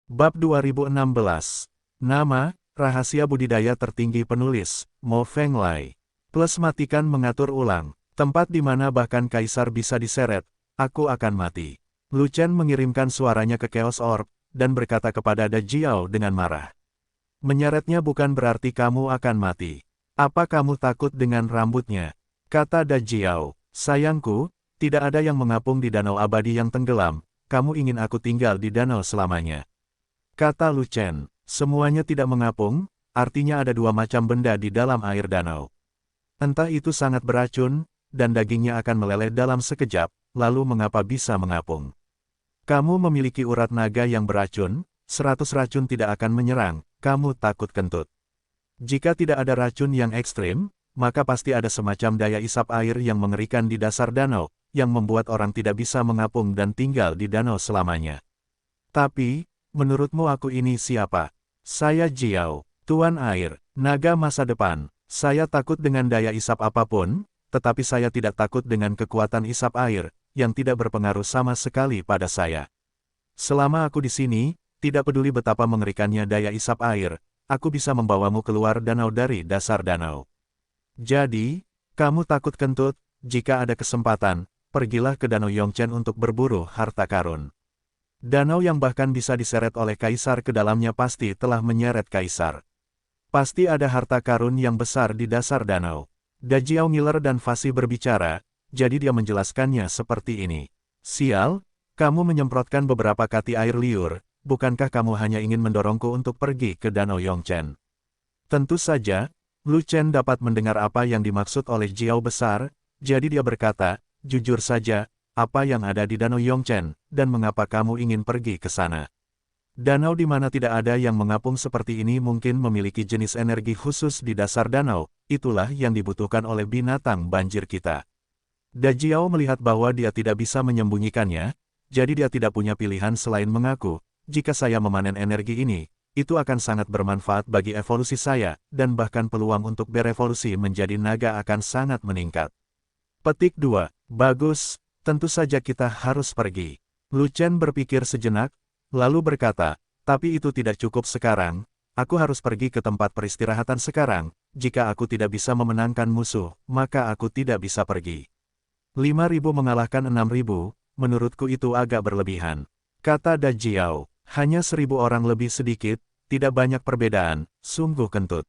Bab 2016. Nama, rahasia budidaya tertinggi penulis, Mo Fenglai. Plus matikan mengatur ulang, tempat di mana bahkan kaisar bisa diseret, aku akan mati. Lu Chen mengirimkan suaranya ke Chaos Orb, dan berkata kepada Da Jiao dengan marah. Menyeretnya bukan berarti kamu akan mati. Apa kamu takut dengan rambutnya? Kata Da Jiao, sayangku, tidak ada yang mengapung di danau abadi yang tenggelam, kamu ingin aku tinggal di danau selamanya. Kata Lu Chen, semuanya tidak mengapung, artinya ada dua macam benda di dalam air danau. Entah itu sangat beracun, dan dagingnya akan meleleh dalam sekejap, lalu mengapa bisa mengapung? Kamu memiliki urat naga yang beracun, 100 racun tidak akan menyerang, kamu takut kentut. Jika tidak ada racun yang ekstrim, maka pasti ada semacam daya isap air yang mengerikan di dasar danau, yang membuat orang tidak bisa mengapung dan tinggal di danau selamanya. Tapi, menurutmu aku ini siapa? Saya Jiao, Tuan Air, naga masa depan. Saya takut dengan daya isap apapun, tetapi saya tidak takut dengan kekuatan isap air, yang tidak berpengaruh sama sekali pada saya. Selama aku di sini, tidak peduli betapa mengerikannya daya isap air, aku bisa membawamu keluar danau dari dasar danau. Jadi, kamu takut kentut? Jika ada kesempatan, pergilah ke Danau Yongchen untuk berburu harta karun. Danau yang bahkan bisa diseret oleh kaisar ke dalamnya pasti telah menyeret kaisar. Pasti ada harta karun yang besar di dasar danau. Da Jiao Miller dan Fasih berbicara, jadi dia menjelaskannya seperti ini. Sial, kamu menyemprotkan beberapa kati air liur, bukankah kamu hanya ingin mendorongku untuk pergi ke Danau Yongchen? Tentu saja, Lu Chen dapat mendengar apa yang dimaksud oleh Jiao besar, jadi dia berkata, jujur saja, apa yang ada di Danau Yongchen, dan mengapa kamu ingin pergi ke sana? Danau di mana tidak ada yang mengapung seperti ini mungkin memiliki jenis energi khusus di dasar danau, itulah yang dibutuhkan oleh binatang banjir kita. Da Jiao melihat bahwa dia tidak bisa menyembunyikannya, jadi dia tidak punya pilihan selain mengaku, jika saya memanen energi ini, itu akan sangat bermanfaat bagi evolusi saya, dan bahkan peluang untuk berevolusi menjadi naga akan sangat meningkat. Petik 2. Bagus. Tentu saja kita harus pergi. Lu Chen berpikir sejenak, lalu berkata, tapi itu tidak cukup sekarang, aku harus pergi ke tempat peristirahatan sekarang, jika aku tidak bisa memenangkan musuh, maka aku tidak bisa pergi. 5.000 mengalahkan 6.000, menurutku itu agak berlebihan. Kata Da Jiao, hanya 1.000 orang lebih sedikit, tidak banyak perbedaan, sungguh kentut.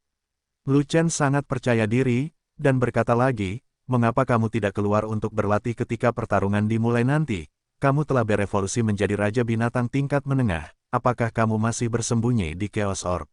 Lu Chen sangat percaya diri, dan berkata lagi, mengapa kamu tidak keluar untuk berlatih ketika pertarungan dimulai nanti? Kamu telah berevolusi menjadi raja binatang tingkat menengah, apakah kamu masih bersembunyi di Chaos Orb?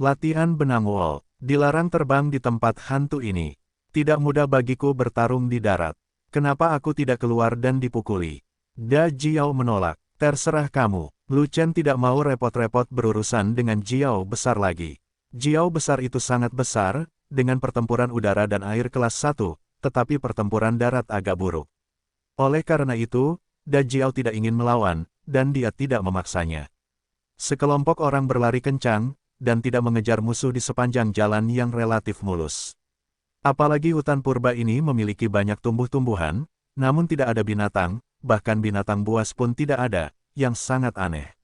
Latihan benang wol, dilarang terbang di tempat hantu ini. Tidak mudah bagiku bertarung di darat. Kenapa aku tidak keluar dan dipukuli? Da Jiao menolak, terserah kamu. Lu Chen tidak mau repot-repot berurusan dengan Jiao besar lagi. Jiao besar itu sangat besar, dengan pertempuran udara dan air kelas 1, tetapi pertempuran darat agak buruk. Oleh karena itu, Da Jiao tidak ingin melawan, dan dia tidak memaksanya. Sekelompok orang berlari kencang, dan tidak mengejar musuh di sepanjang jalan yang relatif mulus. Apalagi hutan purba ini memiliki banyak tumbuh-tumbuhan, namun tidak ada binatang, bahkan binatang buas pun tidak ada, yang sangat aneh.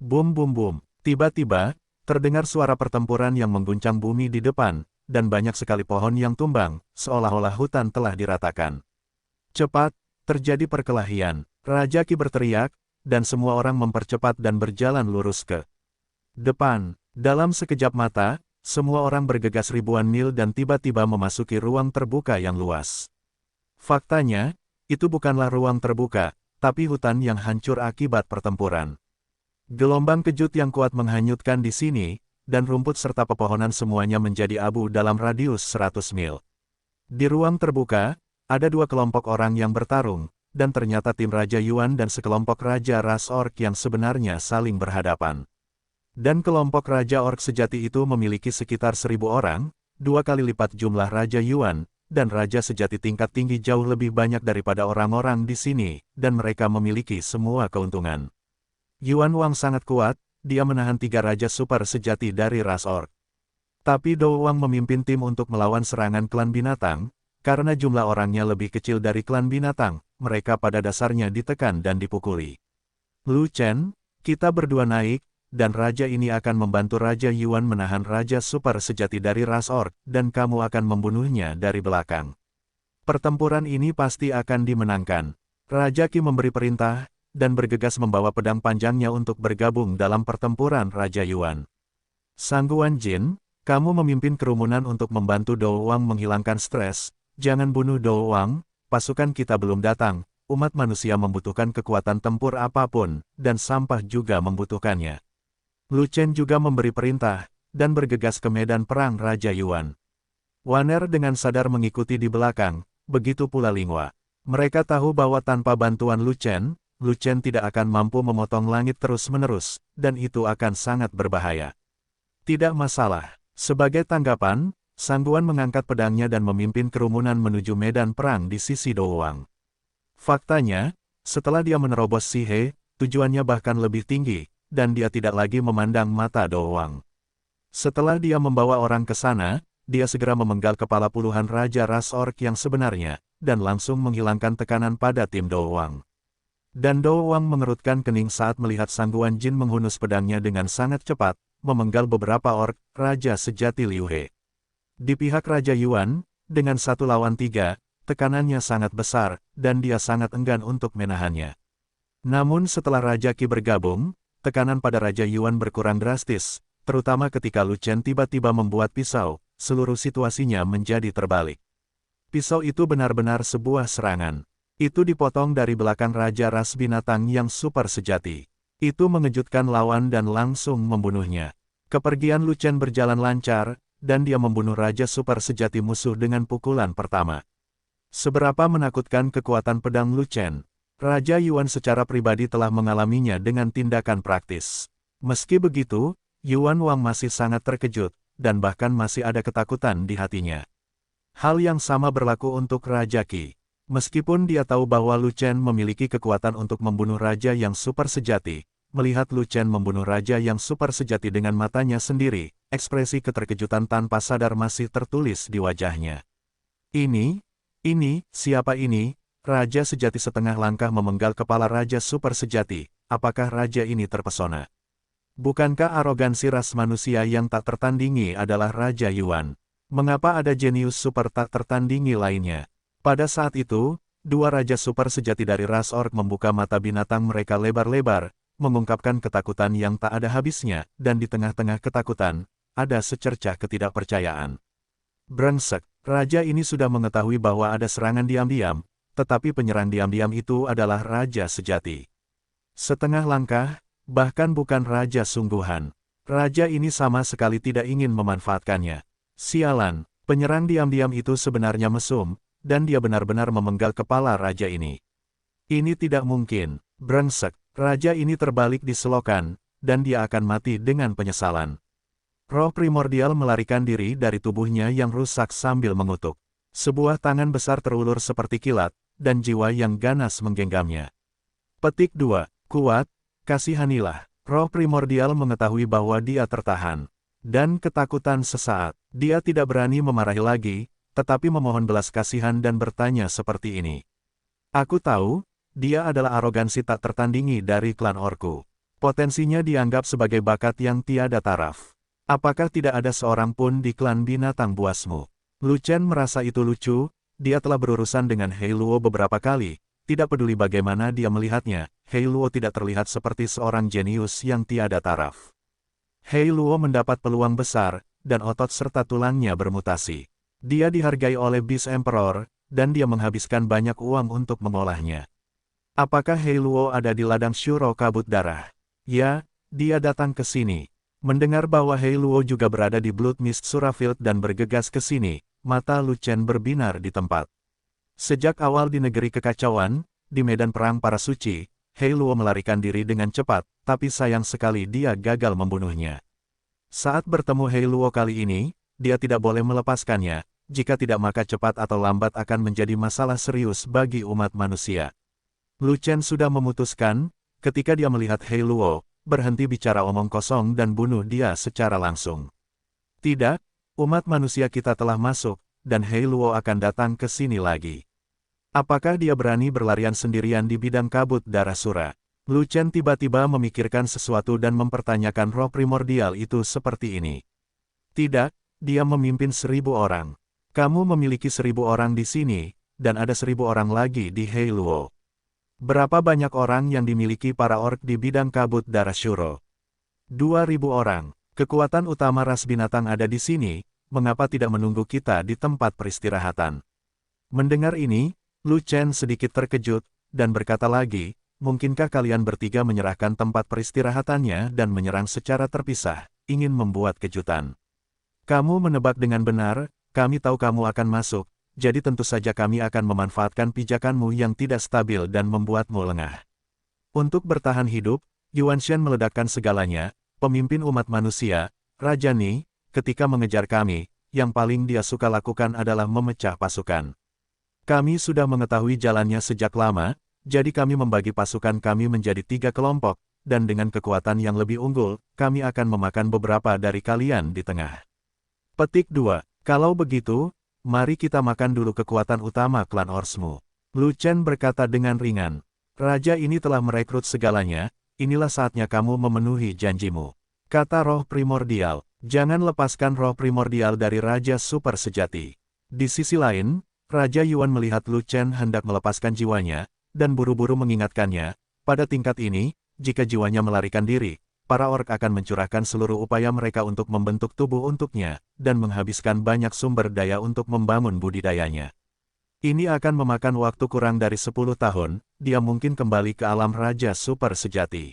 Bum bum bum, tiba-tiba, terdengar suara pertempuran yang mengguncang bumi di depan, dan banyak sekali pohon yang tumbang, seolah-olah hutan telah diratakan. Cepat, terjadi perkelahian, Raja Qi berteriak, dan semua orang mempercepat dan berjalan lurus ke depan. Dalam sekejap mata, semua orang bergegas ribuan mil dan tiba-tiba memasuki ruang terbuka yang luas. Faktanya, itu bukanlah ruang terbuka, tapi hutan yang hancur akibat pertempuran. Gelombang kejut yang kuat menghanyutkan di sini, dan rumput serta pepohonan semuanya menjadi abu dalam radius 100 mil. Di ruang terbuka, ada dua kelompok orang yang bertarung, dan ternyata tim Raja Yuan dan sekelompok Raja Ras Orc yang sebenarnya saling berhadapan. Dan kelompok Raja Orc sejati itu memiliki sekitar 1.000 orang, 2 kali lipat jumlah Raja Yuan, dan Raja sejati tingkat tinggi jauh lebih banyak daripada orang-orang di sini, dan mereka memiliki semua keuntungan. Yuan Wang sangat kuat, dia menahan 3 raja super sejati dari ras orc. Tapi Dou Wang memimpin tim untuk melawan serangan klan binatang, karena jumlah orangnya lebih kecil dari klan binatang, mereka pada dasarnya ditekan dan dipukuli. Lu Chen, kita berdua naik, dan raja ini akan membantu Raja Yuan menahan Raja Super sejati dari ras orc, dan kamu akan membunuhnya dari belakang. Pertempuran ini pasti akan dimenangkan. Raja Qi memberi perintah, dan bergegas membawa pedang panjangnya untuk bergabung dalam pertempuran Raja Yuan. Sangguan Jin, kamu memimpin kerumunan untuk membantu Dou Wang menghilangkan stres. Jangan bunuh Dou Wang, pasukan kita belum datang. Umat manusia membutuhkan kekuatan tempur apapun, dan sampah juga membutuhkannya. Lu Chen juga memberi perintah, dan bergegas ke medan perang Raja Yuan. Waner dengan sadar mengikuti di belakang, begitu pula Linghua. Mereka tahu bahwa tanpa bantuan Lu Chen tidak akan mampu memotong langit terus-menerus, dan itu akan sangat berbahaya. Tidak masalah. Sebagai tanggapan, Sangguan mengangkat pedangnya dan memimpin kerumunan menuju medan perang di sisi Dou Wang. Faktanya, setelah dia menerobos Sihe, tujuannya bahkan lebih tinggi, dan dia tidak lagi memandang mata Dou Wang. Setelah dia membawa orang ke sana, dia segera memenggal kepala puluhan raja ras orc yang sebenarnya, dan langsung menghilangkan tekanan pada tim Dou Wang. Dan Dou Wang mengerutkan kening saat melihat Sangguan Jin menghunus pedangnya dengan sangat cepat, memenggal beberapa orc, raja sejati Liu He. Di pihak Raja Yuan, dengan 1 lawan 3, tekanannya sangat besar, dan dia sangat enggan untuk menahannya. Namun setelah Raja Qi bergabung, tekanan pada Raja Yuan berkurang drastis, terutama ketika Lu Chen tiba-tiba membuat pisau, seluruh situasinya menjadi terbalik. Pisau itu benar-benar sebuah serangan. Itu dipotong dari belakang Raja Ras Binatang yang super sejati. Itu mengejutkan lawan dan langsung membunuhnya. Kepergian Lu Chen berjalan lancar, dan dia membunuh Raja Super sejati musuh dengan pukulan pertama. Seberapa menakutkan kekuatan pedang Lu Chen, Raja Yuan secara pribadi telah mengalaminya dengan tindakan praktis. Meski begitu, Yuan Wang masih sangat terkejut, dan bahkan masih ada ketakutan di hatinya. Hal yang sama berlaku untuk Raja Qi. Meskipun dia tahu bahwa Lu Chen memiliki kekuatan untuk membunuh raja yang super sejati, melihat Lu Chen membunuh raja yang super sejati dengan matanya sendiri, ekspresi keterkejutan tanpa sadar masih tertulis di wajahnya. Siapa ini? Raja sejati setengah langkah memenggal kepala raja super sejati. Apakah raja ini terpesona? Bukankah arogansi ras manusia yang tak tertandingi adalah Raja Yuan? Mengapa ada jenius super tak tertandingi lainnya? Pada saat itu, dua raja super sejati dari ras orc membuka mata binatang mereka lebar-lebar, mengungkapkan ketakutan yang tak ada habisnya, dan di tengah-tengah ketakutan, ada secercah ketidakpercayaan. Brengsek, raja ini sudah mengetahui bahwa ada serangan diam-diam, tetapi penyerang diam-diam itu adalah raja sejati. Setengah langkah, bahkan bukan raja sungguhan. Raja ini sama sekali tidak ingin memanfaatkannya. Sialan, penyerang diam-diam itu sebenarnya mesum, dan dia benar-benar memenggal kepala raja ini. Ini tidak mungkin, brengsek, raja ini terbalik di selokan, dan dia akan mati dengan penyesalan. Roh primordial melarikan diri dari tubuhnya yang rusak sambil mengutuk. Sebuah tangan besar terulur seperti kilat, dan jiwa yang ganas menggenggamnya. Petik 2. Kuat, kasihanilah. Roh primordial mengetahui bahwa dia tertahan. Dan ketakutan sesaat, dia tidak berani memarahi lagi, tetapi memohon belas kasihan dan bertanya seperti ini. Aku tahu, dia adalah arogansi tak tertandingi dari klan orku. Potensinya dianggap sebagai bakat yang tiada taraf. Apakah tidak ada seorang pun di klan binatang buasmu? Lu Chen merasa itu lucu, dia telah berurusan dengan Hei Luo beberapa kali, tidak peduli bagaimana dia melihatnya, Hei Luo tidak terlihat seperti seorang jenius yang tiada taraf. Hei Luo mendapat peluang besar, dan otot serta tulangnya bermutasi. Dia dihargai oleh Beast Emperor, dan dia menghabiskan banyak uang untuk mengolahnya. Apakah Hei Luo ada di ladang Shuro Kabut Darah? Ya, dia datang ke sini. Mendengar bahwa Hei Luo juga berada di Blood Mist Surafield dan bergegas ke sini, mata Lu Chen berbinar di tempat. Sejak awal di negeri kekacauan, di medan perang para suci, Hei Luo melarikan diri dengan cepat, tapi sayang sekali dia gagal membunuhnya. Saat bertemu Hei Luo kali ini, dia tidak boleh melepaskannya, jika tidak maka cepat atau lambat akan menjadi masalah serius bagi umat manusia. Lu Chen sudah memutuskan, ketika dia melihat Hei Luo, berhenti bicara omong kosong dan bunuh dia secara langsung. Tidak, umat manusia kita telah masuk, dan Hei Luo akan datang ke sini lagi. Apakah dia berani berlarian sendirian di bidang kabut darah sura? Lu Chen tiba-tiba memikirkan sesuatu dan mempertanyakan roh primordial itu seperti ini. Tidak, dia memimpin 1.000 orang. Kamu memiliki 1.000 orang di sini, dan ada 1.000 orang lagi di Heiluo. Berapa banyak orang yang dimiliki para orc di bidang kabut darah Shuro? 2.000 orang. Kekuatan utama ras binatang ada di sini, mengapa tidak menunggu kita di tempat peristirahatan? Mendengar ini, Lu Chen sedikit terkejut, dan berkata lagi, mungkinkah kalian bertiga menyerahkan tempat peristirahatannya dan menyerang secara terpisah, ingin membuat kejutan? Kamu menebak dengan benar, kami tahu kamu akan masuk, jadi tentu saja kami akan memanfaatkan pijakanmu yang tidak stabil dan membuatmu lengah. Untuk bertahan hidup, Yuan Shen meledakkan segalanya, pemimpin umat manusia, Raja Ni, ketika mengejar kami, yang paling dia suka lakukan adalah memecah pasukan. Kami sudah mengetahui jalannya sejak lama, jadi kami membagi pasukan kami menjadi 3 kelompok, dan dengan kekuatan yang lebih unggul, kami akan memakan beberapa dari kalian di tengah. Petik 2. Kalau begitu, mari kita makan dulu kekuatan utama klan Orsmu. Lu Chen berkata dengan ringan. Raja ini telah merekrut segalanya, inilah saatnya kamu memenuhi janjimu. Kata roh primordial, jangan lepaskan roh primordial dari Raja Super Sejati. Di sisi lain, Raja Yuan melihat Lu Chen hendak melepaskan jiwanya, dan buru-buru mengingatkannya, pada tingkat ini, jika jiwanya melarikan diri, para orc akan mencurahkan seluruh upaya mereka untuk membentuk tubuh untuknya, dan menghabiskan banyak sumber daya untuk membangun budidayanya. Ini akan memakan waktu kurang dari 10 tahun, dia mungkin kembali ke alam Raja Super Sejati.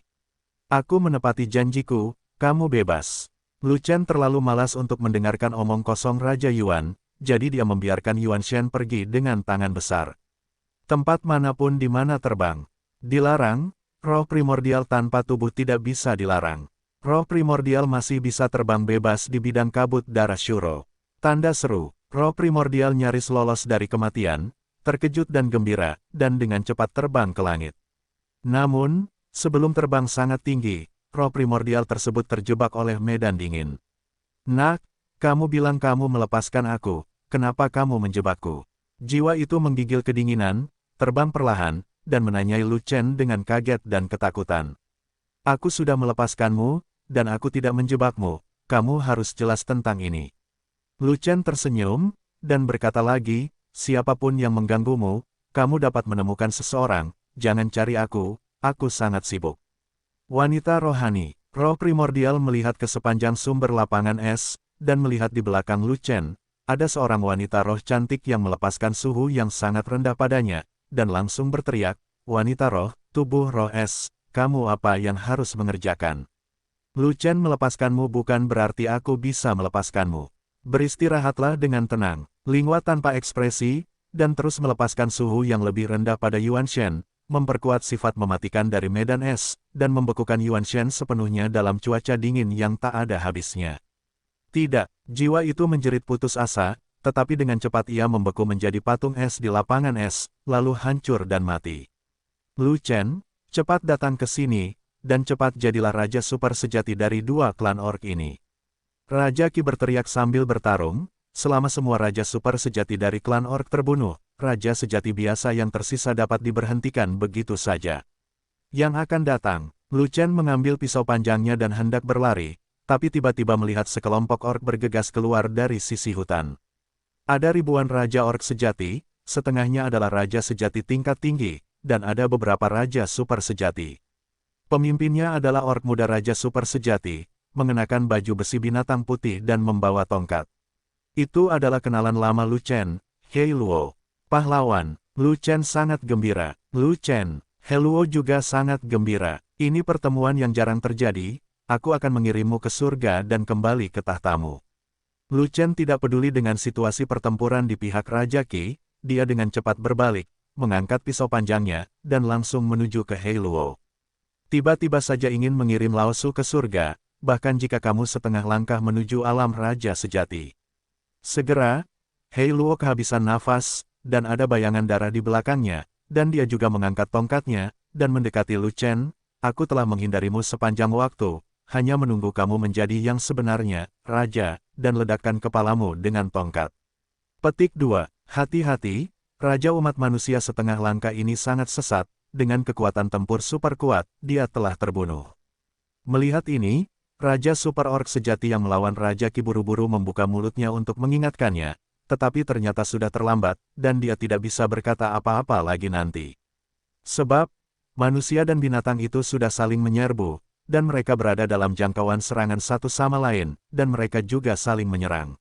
Aku menepati janjiku, kamu bebas. Lu Chen terlalu malas untuk mendengarkan omong kosong Raja Yuan, jadi dia membiarkan Yuan Shen pergi dengan tangan besar. Tempat manapun di mana terbang. Dilarang. Roh primordial tanpa tubuh tidak bisa dilarang. Roh primordial masih bisa terbang bebas di bidang kabut darah Shuro. Tanda seru, roh primordial nyaris lolos dari kematian, terkejut dan gembira, dan dengan cepat terbang ke langit. Namun, sebelum terbang sangat tinggi, roh primordial tersebut terjebak oleh medan dingin. Nak, kamu bilang kamu melepaskan aku, kenapa kamu menjebakku? Jiwa itu menggigil kedinginan, terbang perlahan, dan menanyai Lu Chen dengan kaget dan ketakutan. Aku sudah melepaskanmu, dan aku tidak menjebakmu, kamu harus jelas tentang ini. Lu Chen tersenyum, dan berkata lagi, siapapun yang mengganggumu, kamu dapat menemukan seseorang, jangan cari aku sangat sibuk. Wanita rohani, roh primordial melihat ke sepanjang sumber lapangan es, dan melihat di belakang Lu Chen, ada seorang wanita roh cantik yang melepaskan suhu yang sangat rendah padanya, dan langsung berteriak, wanita roh, tubuh roh es, kamu apa yang harus mengerjakan? Lu Chen melepaskanmu bukan berarti aku bisa melepaskanmu. Beristirahatlah dengan tenang, Lingua tanpa ekspresi, dan terus melepaskan suhu yang lebih rendah pada Yuan Shen, memperkuat sifat mematikan dari medan es, dan membekukan Yuan Shen sepenuhnya dalam cuaca dingin yang tak ada habisnya. Tidak, jiwa itu menjerit putus asa, tetapi dengan cepat ia membeku menjadi patung es di lapangan es, lalu hancur dan mati. Lu Chen, cepat datang ke sini, dan cepat jadilah Raja Super Sejati dari 2 klan orc ini. Raja Qi berteriak sambil bertarung, selama semua Raja Super Sejati dari klan orc terbunuh, Raja Sejati biasa yang tersisa dapat diberhentikan begitu saja. Yang akan datang, Lu Chen mengambil pisau panjangnya dan hendak berlari, tapi tiba-tiba melihat sekelompok orc bergegas keluar dari sisi hutan. Ada ribuan Raja Orc Sejati, setengahnya adalah Raja Sejati tingkat tinggi, dan ada beberapa Raja Super Sejati. Pemimpinnya adalah Orc muda Raja Super Sejati, mengenakan baju besi binatang putih dan membawa tongkat. Itu adalah kenalan lama Lu Chen, Heiluo. Pahlawan, Lu Chen sangat gembira. Lu Chen, Heiluo juga sangat gembira. Ini pertemuan yang jarang terjadi, aku akan mengirimmu ke surga dan kembali ke tahtamu. Lu Chen tidak peduli dengan situasi pertempuran di pihak Raja Qi, dia dengan cepat berbalik, mengangkat pisau panjangnya, dan langsung menuju ke Heiluo. Tiba-tiba saja ingin mengirim Lao Su ke surga, bahkan jika kamu setengah langkah menuju alam Raja Sejati. Segera, Heiluo kehabisan nafas, dan ada bayangan darah di belakangnya, dan dia juga mengangkat tongkatnya, dan mendekati Lu Chen, aku telah menghindarimu sepanjang waktu, hanya menunggu kamu menjadi yang sebenarnya, Raja, dan ledakkan kepalamu dengan tongkat. Petik 2. Hati-hati, Raja umat manusia setengah langkah ini sangat sesat, dengan kekuatan tempur super kuat, dia telah terbunuh. Melihat ini, Raja Super Orc sejati yang melawan Raja Ki buru-buru membuka mulutnya untuk mengingatkannya, tetapi ternyata sudah terlambat, dan dia tidak bisa berkata apa-apa lagi nanti. Sebab, manusia dan binatang itu sudah saling menyerbu, dan mereka berada dalam jangkauan serangan satu sama lain, dan mereka juga saling menyerang.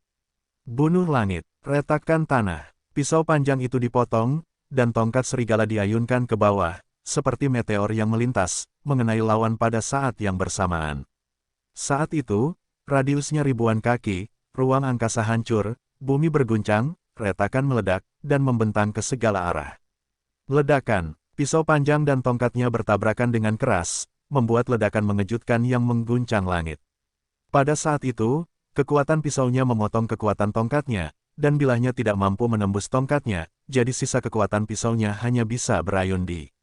Bunuh langit, retakkan tanah, pisau panjang itu dipotong, dan tongkat serigala diayunkan ke bawah, seperti meteor yang melintas, mengenai lawan pada saat yang bersamaan. Saat itu, radiusnya ribuan kaki, ruang angkasa hancur, bumi berguncang, retakan meledak, dan membentang ke segala arah. Ledakan, pisau panjang dan tongkatnya bertabrakan dengan keras, membuat ledakan mengejutkan yang mengguncang langit. Pada saat itu, kekuatan pisaunya memotong kekuatan tongkatnya, dan bilahnya tidak mampu menembus tongkatnya, jadi sisa kekuatan pisaunya hanya bisa berayun di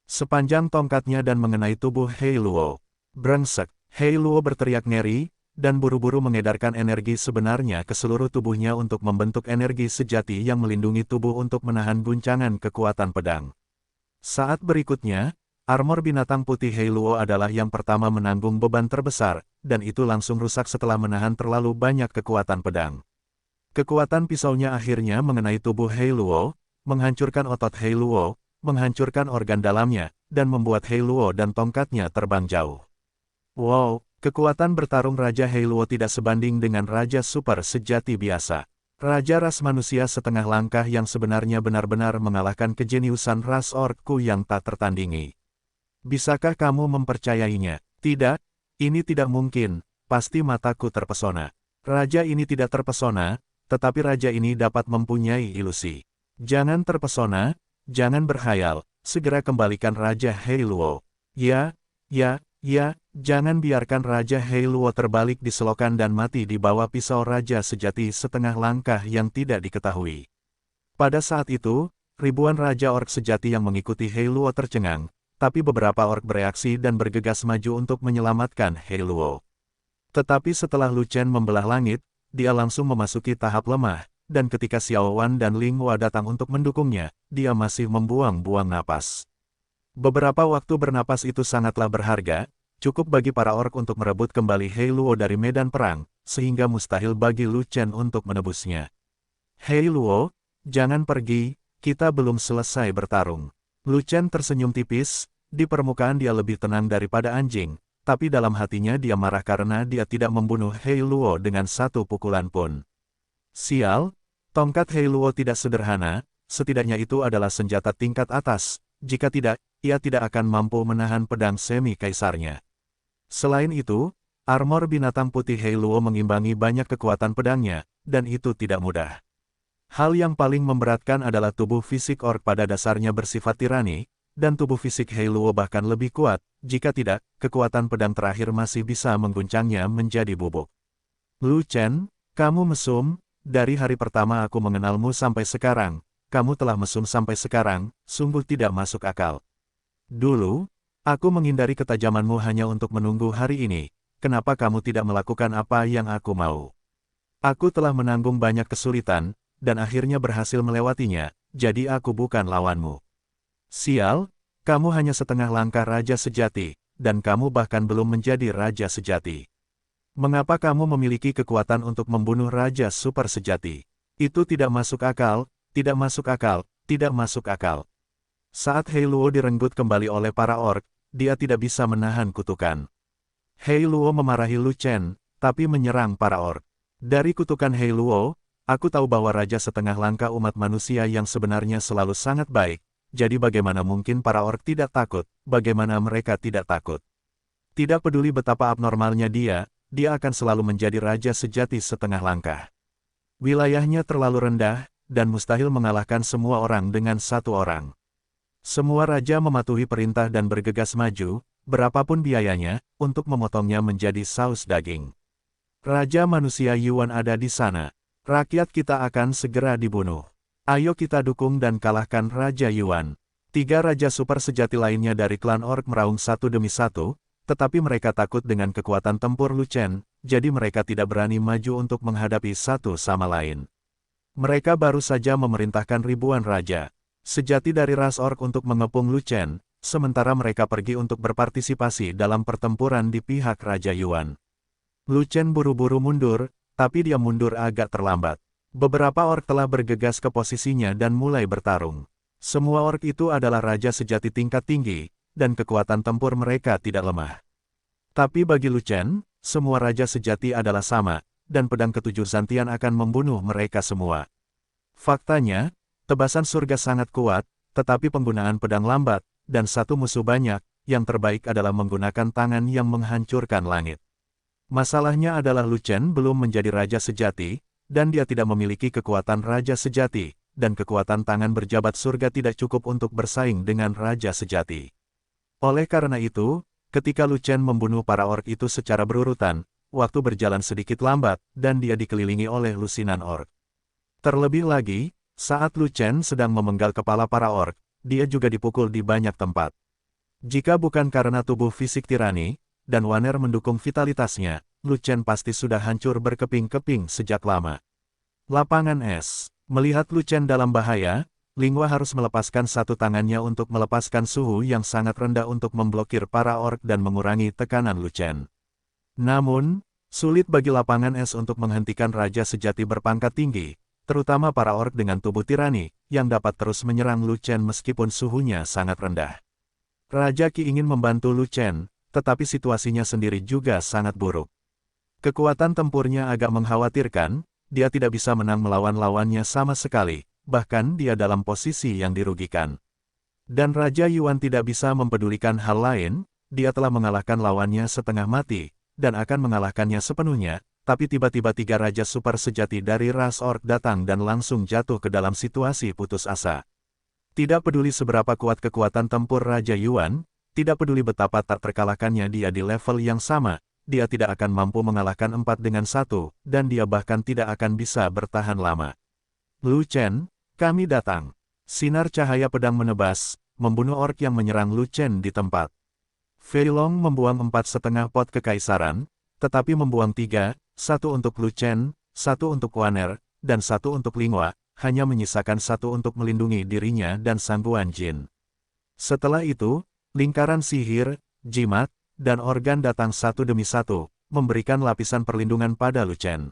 sepanjang tongkatnya dan mengenai tubuh Hei Luo. Brengsek, Hei Luo berteriak ngeri, dan buru-buru mengedarkan energi sebenarnya ke seluruh tubuhnya untuk membentuk energi sejati yang melindungi tubuh untuk menahan guncangan kekuatan pedang. Saat berikutnya, armor binatang putih Hei Luo adalah yang pertama menanggung beban terbesar, dan itu langsung rusak setelah menahan terlalu banyak kekuatan pedang. Kekuatan pisaunya akhirnya mengenai tubuh Hei Luo, menghancurkan otot Hei Luo, menghancurkan organ dalamnya, dan membuat Hei Luo dan tongkatnya terbang jauh. Wow, kekuatan bertarung Raja Hei Luo tidak sebanding dengan Raja Super sejati biasa. Raja ras manusia setengah langkah yang sebenarnya benar-benar mengalahkan kejeniusan ras orkku yang tak tertandingi. Bisakah kamu mempercayainya? Tidak, ini tidak mungkin, pasti mataku terpesona. Raja ini tidak terpesona, tetapi raja ini dapat mempunyai ilusi. Jangan terpesona, jangan berhayal, segera kembalikan Raja Hei Luo. Ya, jangan biarkan Raja Hei Luo terbalik di selokan dan mati di bawah pisau raja sejati setengah langkah yang tidak diketahui. Pada saat itu, ribuan raja orc sejati yang mengikuti Hei Luo tercengang, tapi beberapa orc bereaksi dan bergegas maju untuk menyelamatkan Hei Luo. Tetapi setelah Lu Chen membelah langit, dia langsung memasuki tahap lemah, dan ketika Xiao Wan dan Ling Hua datang untuk mendukungnya, dia masih membuang-buang napas. Beberapa waktu bernapas itu sangatlah berharga, cukup bagi para orc untuk merebut kembali Hei Luo dari medan perang, sehingga mustahil bagi Lu Chen untuk menebusnya. Hei Luo, jangan pergi, kita belum selesai bertarung. Lu Chen tersenyum tipis, di permukaan dia lebih tenang daripada anjing, tapi dalam hatinya dia marah karena dia tidak membunuh Hei Luo dengan satu pukulan pun. Sial, tongkat Hei Luo tidak sederhana, setidaknya itu adalah senjata tingkat atas, jika tidak, ia tidak akan mampu menahan pedang semi-kaisarnya. Selain itu, armor binatang putih Hei Luo mengimbangi banyak kekuatan pedangnya, dan itu tidak mudah. Hal yang paling memberatkan adalah tubuh fisik orc pada dasarnya bersifat tirani, dan tubuh fisik Hei Luo bahkan lebih kuat, jika tidak, kekuatan pedang terakhir masih bisa mengguncangnya menjadi bubuk. Lu Chen, kamu mesum, dari hari pertama aku mengenalmu sampai sekarang, kamu telah mesum sampai sekarang, sungguh tidak masuk akal. Dulu, aku menghindari ketajamanmu hanya untuk menunggu hari ini, kenapa kamu tidak melakukan apa yang aku mau? Aku telah menanggung banyak kesulitan, dan akhirnya berhasil melewatinya, jadi aku bukan lawanmu. Sial, kamu hanya setengah langkah raja sejati, dan kamu bahkan belum menjadi raja sejati. Mengapa kamu memiliki kekuatan untuk membunuh raja super sejati? Itu tidak masuk akal, tidak masuk akal, tidak masuk akal. Saat Hei Luo direnggut kembali oleh para orc, dia tidak bisa menahan kutukan. Hei Luo memarahi Lu Chen, tapi menyerang para orc. Dari kutukan Hei Luo, aku tahu bahwa raja setengah langkah umat manusia yang sebenarnya selalu sangat baik, jadi bagaimana mungkin para orc tidak takut, bagaimana mereka tidak takut. Tidak peduli betapa abnormalnya dia akan selalu menjadi raja sejati setengah langkah. Wilayahnya terlalu rendah, dan mustahil mengalahkan semua orang dengan satu orang. Semua raja mematuhi perintah dan bergegas maju, berapapun biayanya, untuk memotongnya menjadi saus daging. Raja manusia Yuan ada di sana. Rakyat kita akan segera dibunuh. Ayo kita dukung dan kalahkan Raja Yuan. 3 raja super sejati lainnya dari klan orc meraung satu demi satu, tetapi mereka takut dengan kekuatan tempur Lu Chen, jadi mereka tidak berani maju untuk menghadapi satu sama lain. Mereka baru saja memerintahkan ribuan raja sejati dari ras orc untuk mengepung Lu Chen, sementara mereka pergi untuk berpartisipasi dalam pertempuran di pihak Raja Yuan. Lu Chen buru-buru mundur, tapi dia mundur agak terlambat. Beberapa ork telah bergegas ke posisinya dan mulai bertarung. Semua ork itu adalah raja sejati tingkat tinggi, dan kekuatan tempur mereka tidak lemah. Tapi bagi Lu Chen, semua raja sejati adalah sama, dan pedang ketujuh Zantian akan membunuh mereka semua. Faktanya, tebasan surga sangat kuat, tetapi penggunaan pedang lambat, dan satu musuh banyak, yang terbaik adalah menggunakan tangan yang menghancurkan langit. Masalahnya adalah Lu Chen belum menjadi raja sejati, dan dia tidak memiliki kekuatan raja sejati, dan kekuatan tangan berjabat surga tidak cukup untuk bersaing dengan raja sejati. Oleh karena itu, ketika Lu Chen membunuh para ork itu secara berurutan, waktu berjalan sedikit lambat, dan dia dikelilingi oleh lusinan ork. Terlebih lagi, saat Lu Chen sedang memenggal kepala para ork, dia juga dipukul di banyak tempat. Jika bukan karena tubuh fisik tirani, dan Waner mendukung vitalitasnya, Lu Chen pasti sudah hancur berkeping-keping sejak lama. Lapangan es. Melihat Lu Chen dalam bahaya, Linghua harus melepaskan satu tangannya untuk melepaskan suhu yang sangat rendah untuk memblokir para ork dan mengurangi tekanan Lu Chen. Namun, sulit bagi lapangan es untuk menghentikan raja sejati berpangkat tinggi, terutama para ork dengan tubuh tirani, yang dapat terus menyerang Lu Chen meskipun suhunya sangat rendah. Raja Qi ingin membantu Lu Chen, tetapi situasinya sendiri juga sangat buruk. Kekuatan tempurnya agak mengkhawatirkan, dia tidak bisa menang melawan lawannya sama sekali, bahkan dia dalam posisi yang dirugikan. Dan Raja Yuan tidak bisa mempedulikan hal lain, dia telah mengalahkan lawannya setengah mati, dan akan mengalahkannya sepenuhnya, tapi tiba-tiba tiga raja super sejati dari ras ork datang dan langsung jatuh ke dalam situasi putus asa. Tidak peduli seberapa kuat kekuatan tempur Raja Yuan, tidak peduli betapa tak terkalahkannya dia di level yang sama, dia tidak akan mampu mengalahkan 4-1, dan dia bahkan tidak akan bisa bertahan lama. Lu Chen, kami datang. Sinar cahaya pedang menebas, membunuh ork yang menyerang Lu Chen di tempat. Fei Long membuang 4,5 pot kekaisaran, tetapi membuang 3, 1 untuk Lu Chen, 1 untuk Waner, dan 1 untuk Linghua, hanya menyisakan 1 untuk melindungi dirinya dan Sangguan Jin. Setelah itu, lingkaran sihir, jimat, dan organ datang satu demi satu, memberikan lapisan perlindungan pada Lu Chen.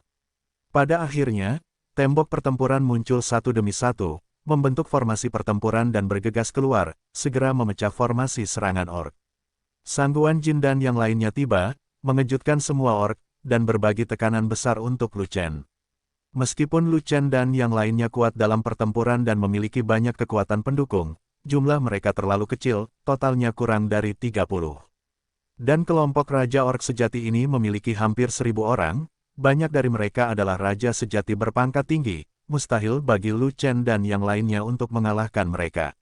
Pada akhirnya, tembok pertempuran muncul satu demi satu, membentuk formasi pertempuran dan bergegas keluar, segera memecah formasi serangan ork. Sangguan Jin dan yang lainnya tiba, mengejutkan semua ork, dan berbagi tekanan besar untuk Lu Chen. Meskipun Lu Chen dan yang lainnya kuat dalam pertempuran dan memiliki banyak kekuatan pendukung, jumlah mereka terlalu kecil, totalnya kurang dari 30. Dan kelompok Raja Ork sejati ini memiliki hampir 1.000 orang, banyak dari mereka adalah Raja sejati berpangkat tinggi, mustahil bagi Lu Chen dan yang lainnya untuk mengalahkan mereka.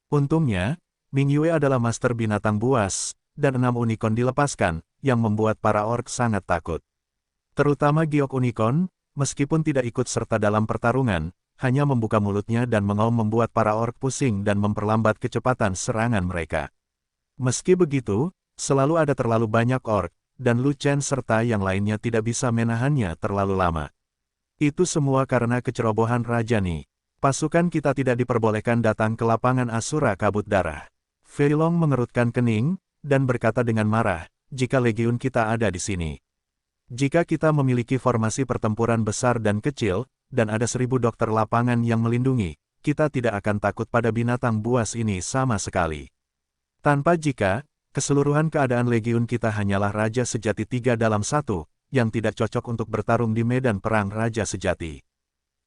Untungnya, Ming Yue adalah master binatang buas, dan 6 unicorn dilepaskan, yang membuat para ork sangat takut. Terutama Giok Unicorn, meskipun tidak ikut serta dalam pertarungan, hanya membuka mulutnya dan mengaum membuat para ork pusing dan memperlambat kecepatan serangan mereka. Meski begitu, selalu ada terlalu banyak ork, dan Lu Chen serta yang lainnya tidak bisa menahannya terlalu lama. Itu semua karena kecerobohan Raja Ni. Pasukan kita tidak diperbolehkan datang ke lapangan Asura Kabut Darah. Fei Long mengerutkan kening, dan berkata dengan marah, jika legiun kita ada di sini. Jika kita memiliki formasi pertempuran besar dan kecil, dan ada 1.000 dokter lapangan yang melindungi, kita tidak akan takut pada binatang buas ini sama sekali. Tanpa jika, keseluruhan keadaan legiun kita hanyalah Raja Sejati 3 dalam 1, yang tidak cocok untuk bertarung di medan perang Raja Sejati.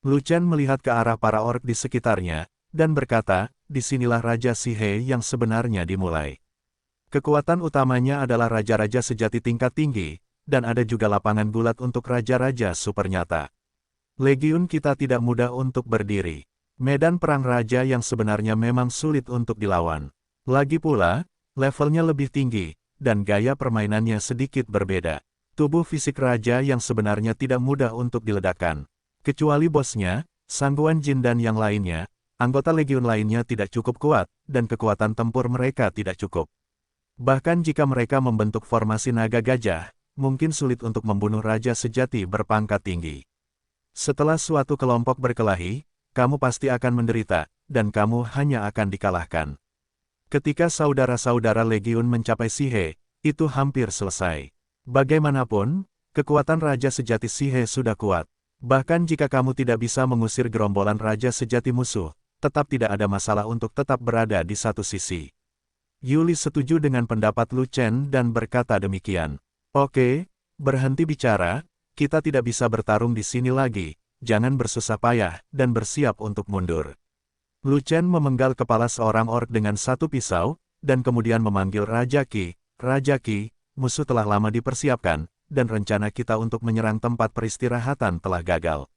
Lu Chen melihat ke arah para ork di sekitarnya, dan berkata, disinilah Raja Sihe yang sebenarnya dimulai. Kekuatan utamanya adalah Raja-Raja Sejati tingkat tinggi, dan ada juga lapangan bulat untuk Raja-Raja super nyata. Legiun kita tidak mudah untuk berdiri. Medan perang Raja yang sebenarnya memang sulit untuk dilawan. Lagi pula, levelnya lebih tinggi, dan gaya permainannya sedikit berbeda. Tubuh fisik Raja yang sebenarnya tidak mudah untuk diledakkan. Kecuali bosnya, Sangguan Jin dan yang lainnya, anggota legiun lainnya tidak cukup kuat, dan kekuatan tempur mereka tidak cukup. Bahkan jika mereka membentuk formasi naga gajah, mungkin sulit untuk membunuh Raja Sejati berpangkat tinggi. Setelah suatu kelompok berkelahi, kamu pasti akan menderita, dan kamu hanya akan dikalahkan. Ketika saudara-saudara Legiun mencapai Sihe, itu hampir selesai. Bagaimanapun, kekuatan Raja Sejati Sihe sudah kuat. Bahkan jika kamu tidak bisa mengusir gerombolan Raja Sejati musuh, tetap tidak ada masalah untuk tetap berada di satu sisi. Yuli setuju dengan pendapat Lu Chen dan berkata demikian. Oke, berhenti bicara, kita tidak bisa bertarung di sini lagi, jangan bersusah payah, dan bersiap untuk mundur. Lu Chen memenggal kepala seorang orc dengan satu pisau, dan kemudian memanggil Raja Qi. Raja Qi, musuh telah lama dipersiapkan, dan rencana kita untuk menyerang tempat peristirahatan telah gagal.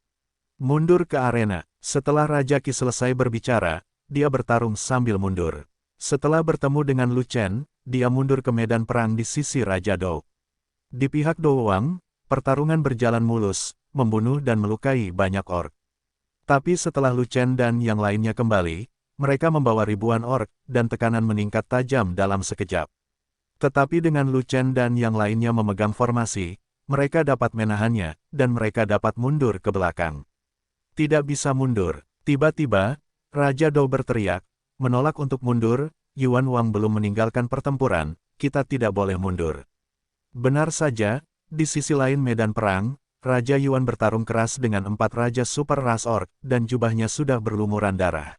Mundur ke arena. Setelah Raja Qi selesai berbicara, dia bertarung sambil mundur. Setelah bertemu dengan Lu Chen, dia mundur ke medan perang di sisi Raja Dou. Di pihak Dou Wang, pertarungan berjalan mulus, membunuh dan melukai banyak orc. Tapi setelah Lu Chen dan yang lainnya kembali, mereka membawa ribuan orc, dan tekanan meningkat tajam dalam sekejap. Tetapi dengan Lu Chen dan yang lainnya memegang formasi, mereka dapat menahannya, dan mereka dapat mundur ke belakang. Tidak bisa mundur. Tiba-tiba, Raja Dou berteriak, menolak untuk mundur, Yuan Wang belum meninggalkan pertempuran, kita tidak boleh mundur. Benar saja, di sisi lain medan perang, Raja Yuan bertarung keras dengan 4 Raja Super Ras Orc, dan jubahnya sudah berlumuran darah.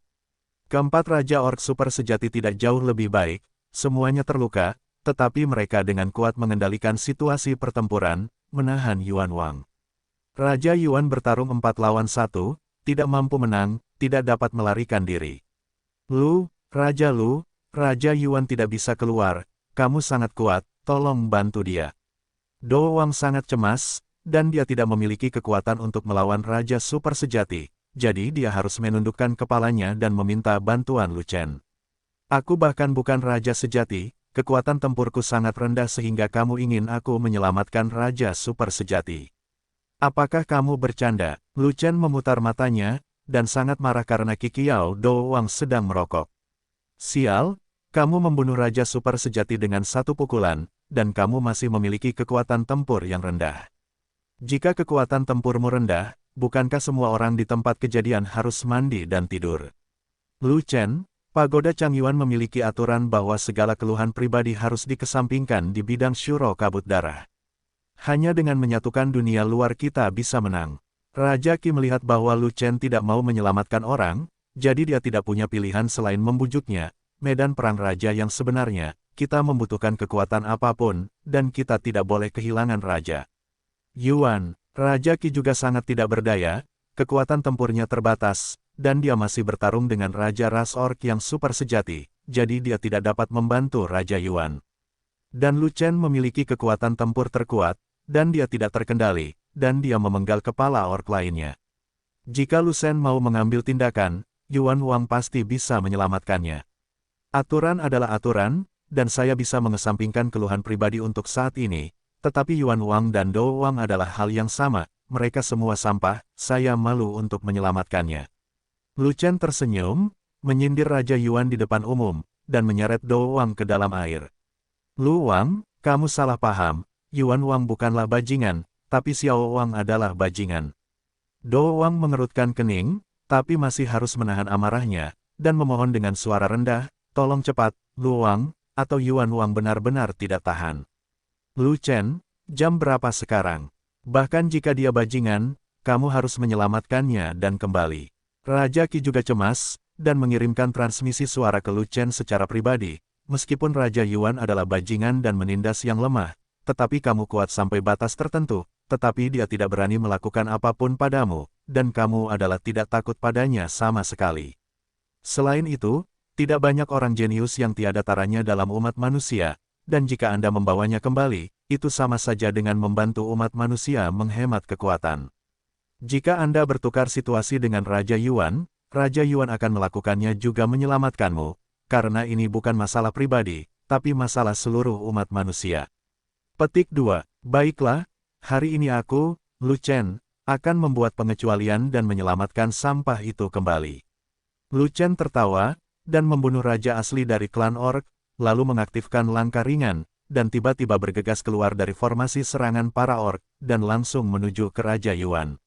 Keempat Raja Orc Super sejati tidak jauh lebih baik, semuanya terluka, tetapi mereka dengan kuat mengendalikan situasi pertempuran, menahan Yuan Wang. Raja Yuan bertarung 4 lawan 1, tidak mampu menang, tidak dapat melarikan diri. Raja Yuan tidak bisa keluar, kamu sangat kuat, tolong bantu dia. Dou Wang sangat cemas, dan dia tidak memiliki kekuatan untuk melawan Raja Super sejati, jadi dia harus menundukkan kepalanya dan meminta bantuan Lu Chen. Aku bahkan bukan Raja sejati, kekuatan tempurku sangat rendah sehingga kamu ingin aku menyelamatkan Raja Super sejati. Apakah kamu bercanda? Lu Chen memutar matanya, dan sangat marah karena Qiqiao Dou Wang sedang merokok. Sial, kamu membunuh Raja Super sejati dengan satu pukulan, dan kamu masih memiliki kekuatan tempur yang rendah. Jika kekuatan tempurmu rendah, bukankah semua orang di tempat kejadian harus mandi dan tidur? Lu Chen, Pagoda Changyuan memiliki aturan bahwa segala keluhan pribadi harus dikesampingkan di bidang syuro kabut darah. Hanya dengan menyatukan dunia luar kita bisa menang. Raja Qi melihat bahwa Lu Chen tidak mau menyelamatkan orang, jadi dia tidak punya pilihan selain membujuknya. Medan perang raja yang sebenarnya, kita membutuhkan kekuatan apapun, dan kita tidak boleh kehilangan raja. Yuan, Raja Qi juga sangat tidak berdaya, kekuatan tempurnya terbatas, dan dia masih bertarung dengan Raja Ras Orc yang super sejati, jadi dia tidak dapat membantu Raja Yuan. Dan Lu Chen memiliki kekuatan tempur terkuat, dan dia tidak terkendali, dan dia memenggal kepala orc lainnya. Jika Lu Chen mau mengambil tindakan, Yuan Wang pasti bisa menyelamatkannya. Aturan adalah aturan, dan saya bisa mengesampingkan keluhan pribadi untuk saat ini, tetapi Yuan Wang dan Dou Wang adalah hal yang sama, mereka semua sampah, saya malu untuk menyelamatkannya. Lu Chen tersenyum, menyindir Raja Yuan di depan umum, dan menyeret Dou Wang ke dalam air. Lu Wang, kamu salah paham, Yuan Wang bukanlah bajingan, tapi Xiao Wang adalah bajingan. Dou Wang mengerutkan kening, tapi masih harus menahan amarahnya, dan memohon dengan suara rendah, tolong cepat, Lu Wang, atau Yuan Wang benar-benar tidak tahan. Lu Chen, jam berapa sekarang? Bahkan jika dia bajingan, kamu harus menyelamatkannya dan kembali. Raja Qi juga cemas, dan mengirimkan transmisi suara ke Lu Chen secara pribadi. Meskipun Raja Yuan adalah bajingan dan menindas yang lemah, tetapi kamu kuat sampai batas tertentu, tetapi dia tidak berani melakukan apapun padamu, dan kamu adalah tidak takut padanya sama sekali. Selain itu, tidak banyak orang jenius yang tiada taranya dalam umat manusia, dan jika Anda membawanya kembali, itu sama saja dengan membantu umat manusia menghemat kekuatan. Jika Anda bertukar situasi dengan Raja Yuan akan melakukannya juga menyelamatkanmu, karena ini bukan masalah pribadi, tapi masalah seluruh umat manusia. Petik 2. Baiklah, hari ini aku, Lu Chen, akan membuat pengecualian dan menyelamatkan sampah itu kembali. Lu Chen tertawa, dan membunuh raja asli dari klan Orc, lalu mengaktifkan langkah ringan, dan tiba-tiba bergegas keluar dari formasi serangan para orc, dan langsung menuju ke Raja Yuan.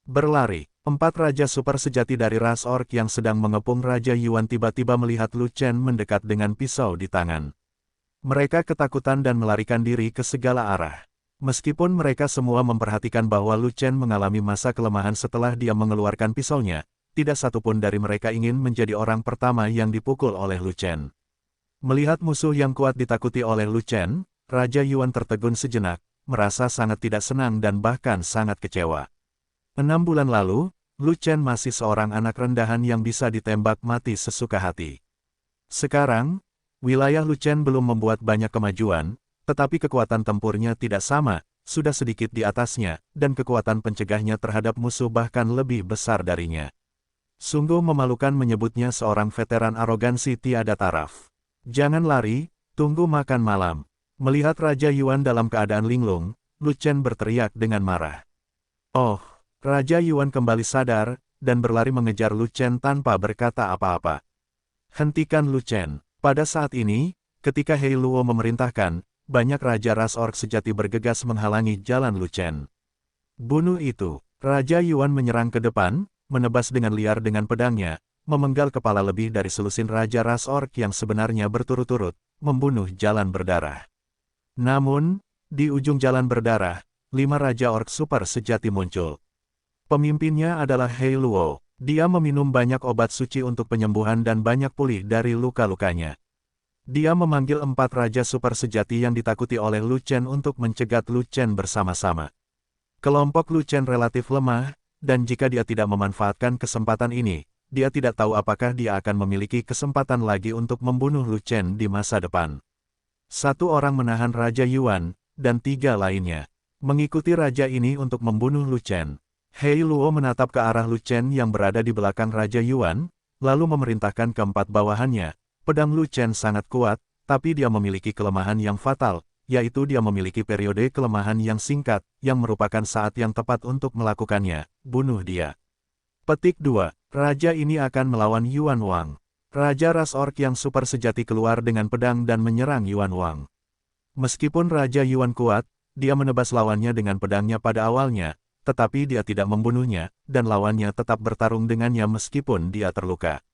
Berlari. Empat raja super sejati dari ras orc yang sedang mengepung Raja Yuan tiba-tiba melihat Lu Chen mendekat dengan pisau di tangan. Mereka ketakutan dan melarikan diri ke segala arah. Meskipun mereka semua memperhatikan bahwa Lu Chen mengalami masa kelemahan setelah dia mengeluarkan pisaunya, tidak satupun dari mereka ingin menjadi orang pertama yang dipukul oleh Lu Chen. Melihat musuh yang kuat ditakuti oleh Lu Chen, Raja Yuan tertegun sejenak, merasa sangat tidak senang dan bahkan sangat kecewa. 6 bulan lalu, Lu Chen masih seorang anak rendahan yang bisa ditembak mati sesuka hati. Sekarang, wilayah Lu Chen belum membuat banyak kemajuan, tetapi kekuatan tempurnya tidak sama, sudah sedikit di atasnya, dan kekuatan pencegahnya terhadap musuh bahkan lebih besar darinya. Sungguh memalukan menyebutnya seorang veteran arogansi tiada taraf. Jangan lari, tunggu makan malam. Melihat Raja Yuan dalam keadaan linglung, Lu Chen berteriak dengan marah. Oh! Raja Yuan kembali sadar, dan berlari mengejar Lu Chen tanpa berkata apa-apa. Hentikan Lu Chen. Pada saat ini, ketika Hei Luo memerintahkan, banyak raja ras orc sejati bergegas menghalangi jalan Lu Chen. Bunuh itu. Raja Yuan menyerang ke depan, menebas dengan liar dengan pedangnya, memenggal kepala lebih dari selusin raja ras orc yang sebenarnya berturut-turut, membunuh jalan berdarah. Namun, di ujung jalan berdarah, 5 raja orc super sejati muncul. Pemimpinnya adalah Hei Luo. Dia meminum banyak obat suci untuk penyembuhan dan banyak pulih dari luka-lukanya. Dia memanggil 4 raja super sejati yang ditakuti oleh Lu Chen untuk mencegat Lu Chen bersama-sama. Kelompok Lu Chen relatif lemah, dan jika dia tidak memanfaatkan kesempatan ini, dia tidak tahu apakah dia akan memiliki kesempatan lagi untuk membunuh Lu Chen di masa depan. 1 orang menahan Raja Yuan, dan 3 lainnya mengikuti raja ini untuk membunuh Lu Chen. Hei Luo menatap ke arah Lu Chen yang berada di belakang Raja Yuan, lalu memerintahkan keempat bawahannya. Pedang Lu Chen sangat kuat, tapi dia memiliki kelemahan yang fatal, yaitu dia memiliki periode kelemahan yang singkat, yang merupakan saat yang tepat untuk melakukannya. Bunuh dia. Petik 2. Raja ini akan melawan Yuan Wang. Raja ras orc yang super sejati keluar dengan pedang dan menyerang Yuan Wang. Meskipun Raja Yuan kuat, dia menebas lawannya dengan pedangnya pada awalnya, tetapi dia tidak membunuhnya, dan lawannya tetap bertarung dengannya meskipun dia terluka.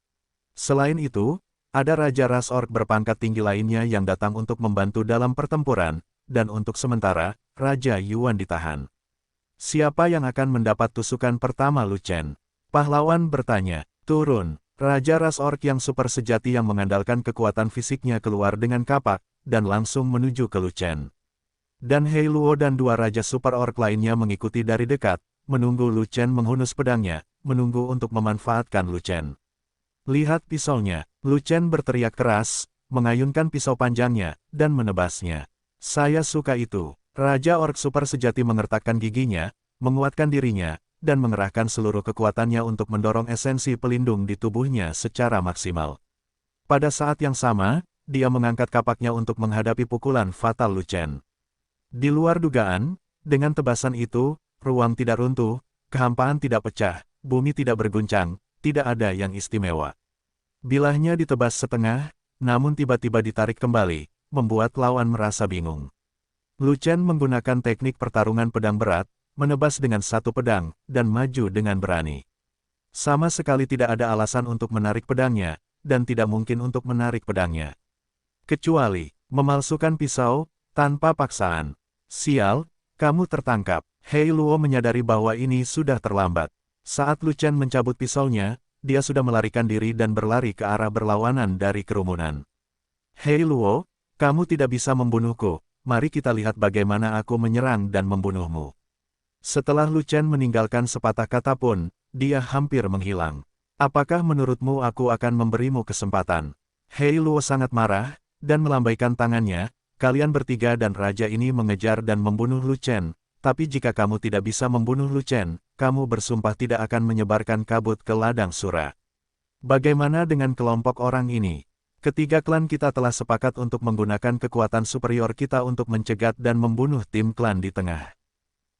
Selain itu, ada raja ras orc berpangkat tinggi lainnya yang datang untuk membantu dalam pertempuran, dan untuk sementara, Raja Yuan ditahan. Siapa yang akan mendapat tusukan pertama Lu Chen? Pahlawan bertanya. Turun. Raja ras orc yang super sejati yang mengandalkan kekuatan fisiknya keluar dengan kapak, dan langsung menuju ke Lu Chen. Dan Hei Luo dan 2 raja super orc lainnya mengikuti dari dekat, menunggu Lu Chen menghunus pedangnya, menunggu untuk memanfaatkan Lu Chen. Lihat pisaunya. Lu Chen berteriak keras, mengayunkan pisau panjangnya, dan menebasnya. Saya suka itu. Raja orc super sejati mengertakkan giginya, menguatkan dirinya, dan mengerahkan seluruh kekuatannya untuk mendorong esensi pelindung di tubuhnya secara maksimal. Pada saat yang sama, dia mengangkat kapaknya untuk menghadapi pukulan fatal Lu Chen. Di luar dugaan, dengan tebasan itu, ruang tidak runtuh, kehampaan tidak pecah, bumi tidak berguncang, tidak ada yang istimewa. Bilahnya ditebas setengah, namun tiba-tiba ditarik kembali, membuat lawan merasa bingung. Lu Chen menggunakan teknik pertarungan pedang berat, menebas dengan satu pedang, dan maju dengan berani. Sama sekali tidak ada alasan untuk menarik pedangnya, dan tidak mungkin untuk menarik pedangnya. Kecuali, memalsukan pisau, tanpa paksaan. Sial, kamu tertangkap. Hei Luo menyadari bahwa ini sudah terlambat. Saat Lu Chen mencabut pisaunya, dia sudah melarikan diri dan berlari ke arah berlawanan dari kerumunan. Hei Luo, kamu tidak bisa membunuhku, mari kita lihat bagaimana aku menyerang dan membunuhmu. Setelah Lu Chen meninggalkan sepatah kata pun, dia hampir menghilang. Apakah menurutmu aku akan memberimu kesempatan? Hei Luo sangat marah, dan melambaikan tangannya. Kalian bertiga dan raja ini mengejar dan membunuh Lu Chen, tapi jika kamu tidak bisa membunuh Lu Chen, kamu bersumpah tidak akan menyebarkan kabut ke ladang sura. Bagaimana dengan kelompok orang ini? Ketiga klan kita telah sepakat untuk menggunakan kekuatan superior kita untuk mencegat dan membunuh tim klan di tengah.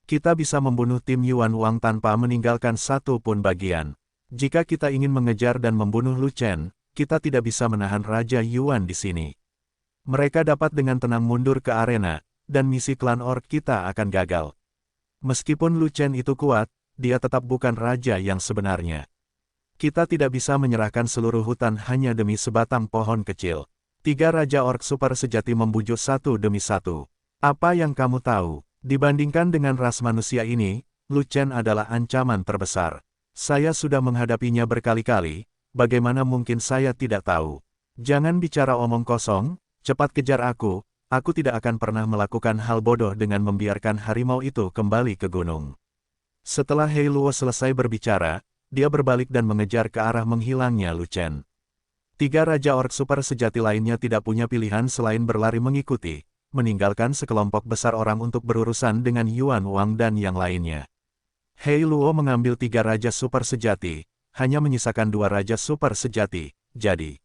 Kita bisa membunuh tim Yuan Wang tanpa meninggalkan satu pun bagian. Jika kita ingin mengejar dan membunuh Lu Chen, kita tidak bisa menahan Raja Yuan di sini. Mereka dapat dengan tenang mundur ke arena, dan misi klan orc kita akan gagal. Meskipun Lu Chen itu kuat, dia tetap bukan raja yang sebenarnya. Kita tidak bisa menyerahkan seluruh hutan hanya demi sebatang pohon kecil. 3 Raja Orc Super sejati membujuk satu demi satu. Apa yang kamu tahu? Dibandingkan dengan ras manusia ini, Lu Chen adalah ancaman terbesar. Saya sudah menghadapinya berkali-kali, bagaimana mungkin saya tidak tahu? Jangan bicara omong kosong, cepat kejar aku tidak akan pernah melakukan hal bodoh dengan membiarkan harimau itu kembali ke gunung. Setelah Hei Luo selesai berbicara, dia berbalik dan mengejar ke arah menghilangnya Lu Chen. 3 Raja Orc Super sejati lainnya tidak punya pilihan selain berlari mengikuti, meninggalkan sekelompok besar orang untuk berurusan dengan Yuan Wang dan yang lainnya. Hei Luo mengambil 3 Raja Super sejati, hanya menyisakan 2 Raja Super sejati, jadi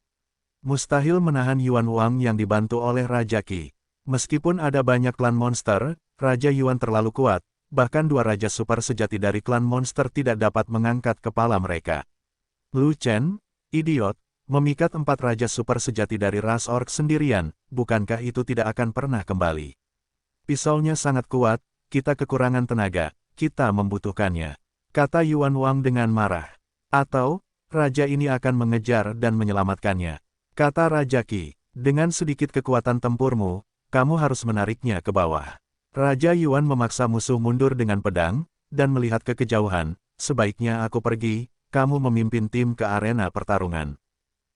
mustahil menahan Yuan Wang yang dibantu oleh Raja Qi. Meskipun ada banyak klan monster, Raja Yuan terlalu kuat, bahkan 2 Raja Super sejati dari klan monster tidak dapat mengangkat kepala mereka. Lu Chen, idiot, memikat 4 Raja Super sejati dari ras orc sendirian, bukankah itu tidak akan pernah kembali? Pisaunya sangat kuat, kita kekurangan tenaga, kita membutuhkannya, kata Yuan Wang dengan marah. Atau, raja ini akan mengejar dan menyelamatkannya, kata Raja Qi. Dengan sedikit kekuatan tempurmu, kamu harus menariknya ke bawah. Raja Yuan memaksa musuh mundur dengan pedang, dan melihat ke kejauhan, sebaiknya aku pergi, kamu memimpin tim ke arena pertarungan.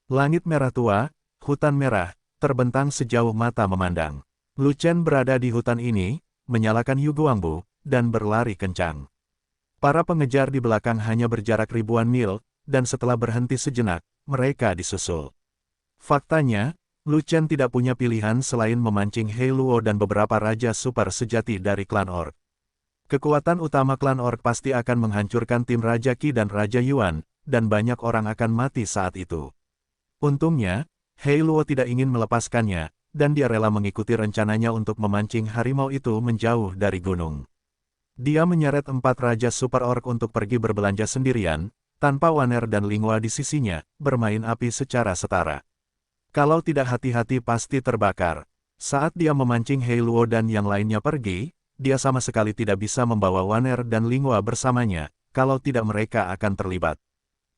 Langit merah tua, hutan merah, terbentang sejauh mata memandang. Lu Chen berada di hutan ini, menyalakan Yu Guangbu, dan berlari kencang. Para pengejar di belakang hanya berjarak ribuan mil, dan setelah berhenti sejenak, mereka disusul. Faktanya, Lu Chen tidak punya pilihan selain memancing Hei Luo dan beberapa raja super sejati dari klan Orc. Kekuatan utama klan Orc pasti akan menghancurkan tim Raja Qi dan Raja Yuan, dan banyak orang akan mati saat itu. Untungnya, Hei Luo tidak ingin melepaskannya, dan dia rela mengikuti rencananya untuk memancing harimau itu menjauh dari gunung. Dia menyeret 4 Raja Super Orc untuk pergi berbelanja sendirian, tanpa Waner dan Linghua di sisinya, bermain api secara setara. Kalau tidak hati-hati pasti terbakar. Saat dia memancing Hei Luo dan yang lainnya pergi, dia sama sekali tidak bisa membawa Waner dan Linghua bersamanya, kalau tidak mereka akan terlibat.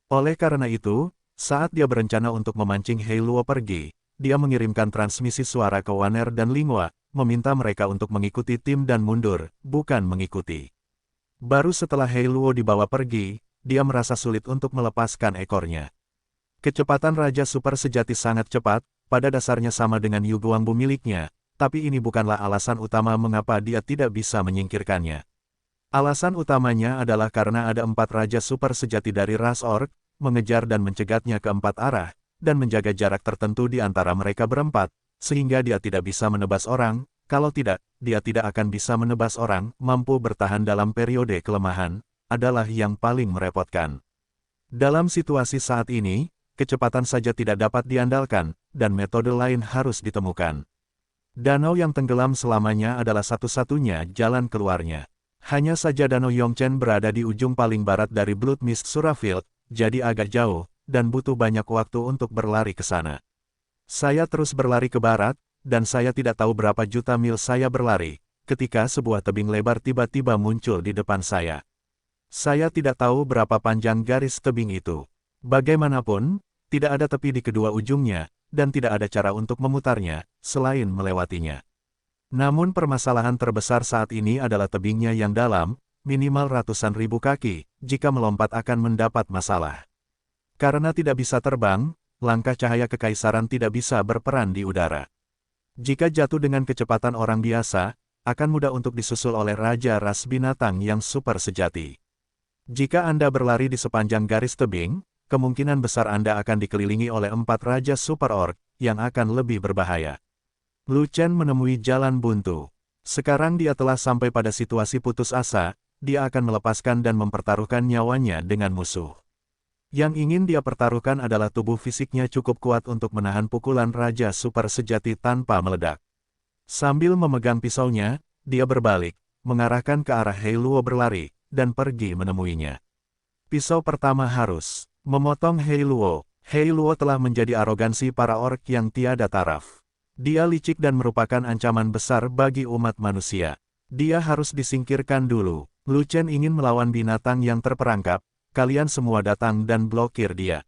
Oleh karena itu, saat dia berencana untuk memancing Hei Luo pergi, dia mengirimkan transmisi suara ke Waner dan Linghua, meminta mereka untuk mengikuti tim dan mundur, bukan mengikuti. Baru setelah Hei Luo dibawa pergi, dia merasa sulit untuk melepaskan ekornya. Kecepatan Raja Super sejati sangat cepat, pada dasarnya sama dengan Yu Guangbu miliknya, tapi ini bukanlah alasan utama mengapa dia tidak bisa menyingkirkannya. Alasan utamanya adalah karena ada 4 Raja Super sejati dari ras Orc, mengejar dan mencegatnya ke 4 arah, dan menjaga jarak tertentu di antara mereka berempat, sehingga dia tidak bisa menebas orang, kalau tidak, dia tidak akan bisa menebas orang, mampu bertahan dalam periode kelemahan, adalah yang paling merepotkan. Dalam situasi saat ini, kecepatan saja tidak dapat diandalkan, dan metode lain harus ditemukan. Danau yang tenggelam selamanya adalah satu-satunya jalan keluarnya. Hanya saja Danau Yongchen berada di ujung paling barat dari Blood Mist Surafield, jadi agak jauh, dan butuh banyak waktu untuk berlari ke sana. Saya terus berlari ke barat, dan saya tidak tahu berapa juta mil saya berlari, ketika sebuah tebing lebar tiba-tiba muncul di depan saya. Saya tidak tahu berapa panjang garis tebing itu. Bagaimanapun, tidak ada tepi di kedua ujungnya, dan tidak ada cara untuk memutarnya, selain melewatinya. Namun permasalahan terbesar saat ini adalah tebingnya yang dalam, minimal ratusan ribu kaki, jika melompat akan mendapat masalah. Karena tidak bisa terbang, langkah cahaya kekaisaran tidak bisa berperan di udara. Jika jatuh dengan kecepatan orang biasa, akan mudah untuk disusul oleh raja ras binatang yang super sejati. Jika Anda berlari di sepanjang garis tebing, kemungkinan besar Anda akan dikelilingi oleh 4 Raja Super Orc, yang akan lebih berbahaya. Lu Chen menemui jalan buntu. Sekarang dia telah sampai pada situasi putus asa, dia akan melepaskan dan mempertaruhkan nyawanya dengan musuh. Yang ingin dia pertaruhkan adalah tubuh fisiknya cukup kuat untuk menahan pukulan Raja Super sejati tanpa meledak. Sambil memegang pisaunya, dia berbalik, mengarahkan ke arah Hei Luo berlari, dan pergi menemuinya. Pisau pertama harus memotong Hei Luo. Hei Luo telah menjadi arogansi para orc yang tiada taraf. Dia licik dan merupakan ancaman besar bagi umat manusia. Dia harus disingkirkan dulu. Lu Chen ingin melawan binatang yang terperangkap, kalian semua datang dan blokir dia.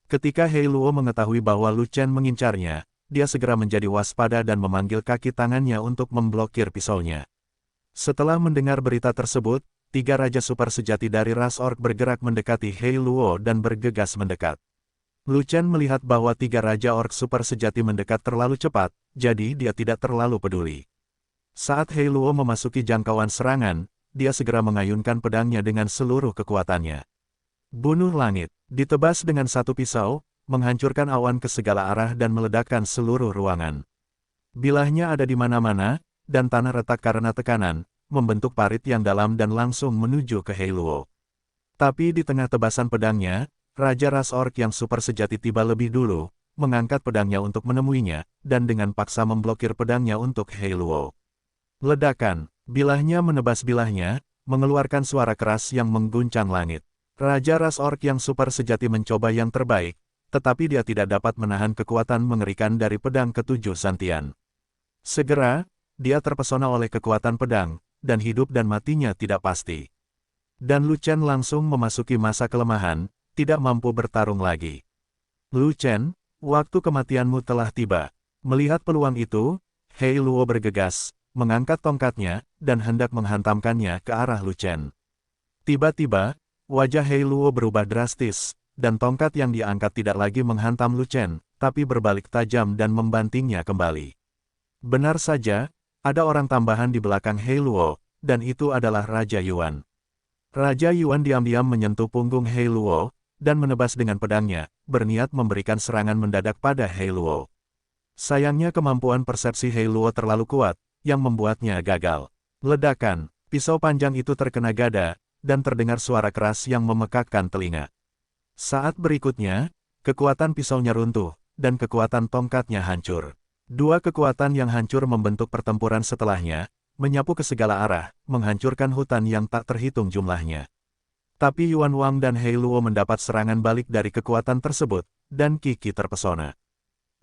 Ketika Hei Luo mengetahui bahwa Lu Chen mengincarnya, dia segera menjadi waspada dan memanggil kaki tangannya untuk memblokir pisaunya. Setelah mendengar berita tersebut, 3 raja super sejati dari ras orc bergerak mendekati Hei Luo dan bergegas mendekat. Lu Chen melihat bahwa 3 raja orc super sejati mendekat terlalu cepat, jadi dia tidak terlalu peduli. Saat Hei Luo memasuki jangkauan serangan, dia segera mengayunkan pedangnya dengan seluruh kekuatannya. Bunuh langit, ditebas dengan satu pisau, menghancurkan awan ke segala arah dan meledakkan seluruh ruangan. Bilahnya ada di mana-mana, dan tanah retak karena tekanan, membentuk parit yang dalam dan langsung menuju ke Hei Luo. Tapi di tengah tebasan pedangnya, Raja ras orc yang super sejati tiba lebih dulu, mengangkat pedangnya untuk menemuinya, dan dengan paksa memblokir pedangnya untuk Hei Luo. Ledakan, bilahnya menebas bilahnya, mengeluarkan suara keras yang mengguncang langit. Raja ras orc yang super sejati mencoba yang terbaik, tetapi dia tidak dapat menahan kekuatan mengerikan dari pedang ketujuh Santian. Segera, dia terpesona oleh kekuatan pedang, dan hidup dan matinya tidak pasti. Dan Lu Chen langsung memasuki masa kelemahan, tidak mampu bertarung lagi. Lu Chen, waktu kematianmu telah tiba. Melihat peluang itu, Hei Luo bergegas, mengangkat tongkatnya, dan hendak menghantamkannya ke arah Lu Chen. Tiba-tiba, wajah Hei Luo berubah drastis, dan tongkat yang diangkat tidak lagi menghantam Lu Chen, tapi berbalik tajam dan membantingnya kembali. Benar saja, ada orang tambahan di belakang Hei Luo, dan itu adalah Raja Yuan. Raja Yuan diam-diam menyentuh punggung Hei Luo, dan menebas dengan pedangnya, berniat memberikan serangan mendadak pada Hei Luo. Sayangnya kemampuan persepsi Hei Luo terlalu kuat, yang membuatnya gagal. Ledakan, pisau panjang itu terkena gada, dan terdengar suara keras yang memekakkan telinga. Saat berikutnya, kekuatan pisaunya runtuh, dan kekuatan tongkatnya hancur. Dua kekuatan yang hancur membentuk pertempuran setelahnya, menyapu ke segala arah, menghancurkan hutan yang tak terhitung jumlahnya. Tapi Yuan Wang dan Hei Luo mendapat serangan balik dari kekuatan tersebut, dan Qi terpesona.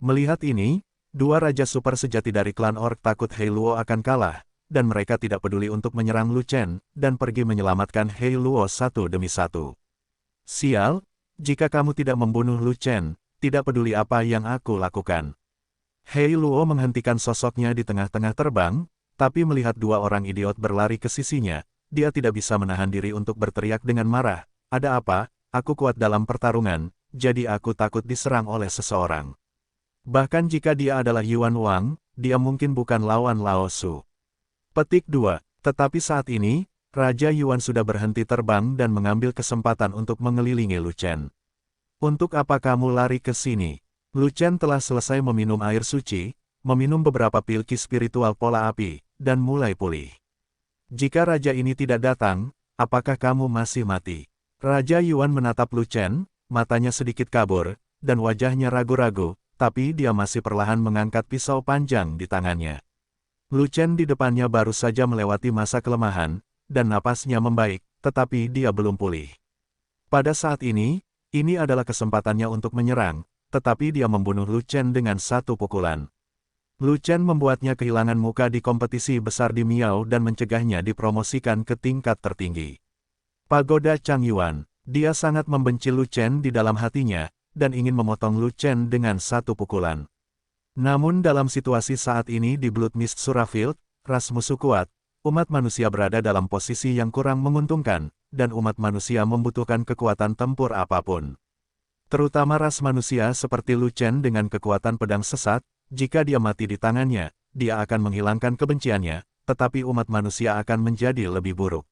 Melihat ini, dua raja super sejati dari klan orc takut Hei Luo akan kalah, dan mereka tidak peduli untuk menyerang Lu Chen, dan pergi menyelamatkan Hei Luo satu demi satu. Sial, jika kamu tidak membunuh Lu Chen, tidak peduli apa yang aku lakukan. Hei Luo menghentikan sosoknya di tengah-tengah terbang, tapi melihat dua orang idiot berlari ke sisinya, dia tidak bisa menahan diri untuk berteriak dengan marah, "Ada apa? Aku kuat dalam pertarungan, jadi aku takut diserang oleh seseorang." Bahkan jika dia adalah Yuan Wang, dia mungkin bukan lawan Lao Su. Petik 2. Tetapi saat ini, Raja Yuan sudah berhenti terbang dan mengambil kesempatan untuk mengelilingi Lu Chen. "Untuk apa kamu lari ke sini?" Lu Chen telah selesai meminum air suci, meminum beberapa pil ki spiritual pola api, dan mulai pulih. "Jika raja ini tidak datang, apakah kamu masih mati?" Raja Yuan menatap Lu Chen, matanya sedikit kabur, dan wajahnya ragu-ragu, tapi dia masih perlahan mengangkat pisau panjang di tangannya. Lu Chen di depannya baru saja melewati masa kelemahan, dan napasnya membaik, tetapi dia belum pulih. Pada saat ini adalah kesempatannya untuk menyerang, tetapi dia membunuh Lu Chen dengan satu pukulan. Lu Chen membuatnya kehilangan muka di kompetisi besar di Miao dan mencegahnya dipromosikan ke tingkat tertinggi. Pagoda Changyuan, dia sangat membenci Lu Chen di dalam hatinya, dan ingin memotong Lu Chen dengan satu pukulan. Namun dalam situasi saat ini di Blood Mist Surafield, ras musuh kuat, umat manusia berada dalam posisi yang kurang menguntungkan, dan umat manusia membutuhkan kekuatan tempur apapun. Terutama ras manusia seperti Lu Chen dengan kekuatan pedang sesat, jika dia mati di tangannya, dia akan menghilangkan kebenciannya, tetapi umat manusia akan menjadi lebih buruk.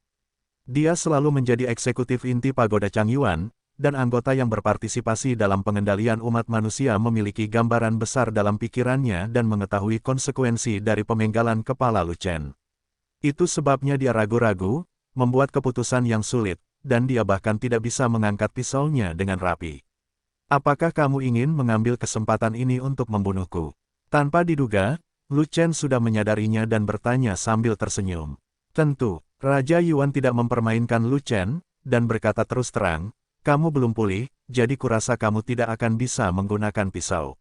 Dia selalu menjadi eksekutif inti Pagoda Changyuan, dan anggota yang berpartisipasi dalam pengendalian umat manusia memiliki gambaran besar dalam pikirannya dan mengetahui konsekuensi dari pemenggalan kepala Lu Chen. Itu sebabnya dia ragu-ragu, membuat keputusan yang sulit, dan dia bahkan tidak bisa mengangkat pisaunya dengan rapi. "Apakah kamu ingin mengambil kesempatan ini untuk membunuhku?" Tanpa diduga, Lu Chen sudah menyadarinya dan bertanya sambil tersenyum. Tentu, Raja Yuan tidak mempermainkan Lu Chen, dan berkata terus terang, "Kamu belum pulih, jadi kurasa kamu tidak akan bisa menggunakan pisau.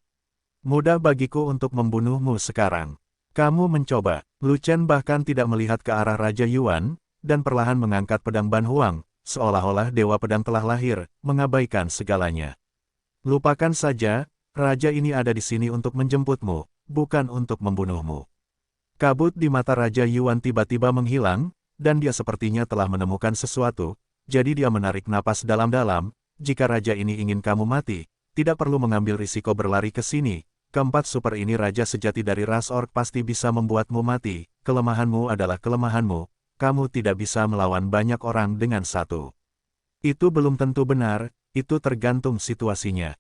Mudah bagiku untuk membunuhmu sekarang." "Kamu mencoba." Lu Chen bahkan tidak melihat ke arah Raja Yuan, dan perlahan mengangkat pedang Ban Huang, seolah-olah Dewa Pedang telah lahir, mengabaikan segalanya. Lupakan saja, raja ini ada di sini untuk menjemputmu, bukan untuk membunuhmu. Kabut di mata Raja Yuan tiba-tiba menghilang, dan dia sepertinya telah menemukan sesuatu, jadi dia menarik napas dalam-dalam. Jika raja ini ingin kamu mati, tidak perlu mengambil risiko berlari ke sini. Keempat super ini raja sejati dari ras orc pasti bisa membuatmu mati. Kelemahanmu adalah kelemahanmu, kamu tidak bisa melawan banyak orang dengan satu. Itu belum tentu benar, itu tergantung situasinya.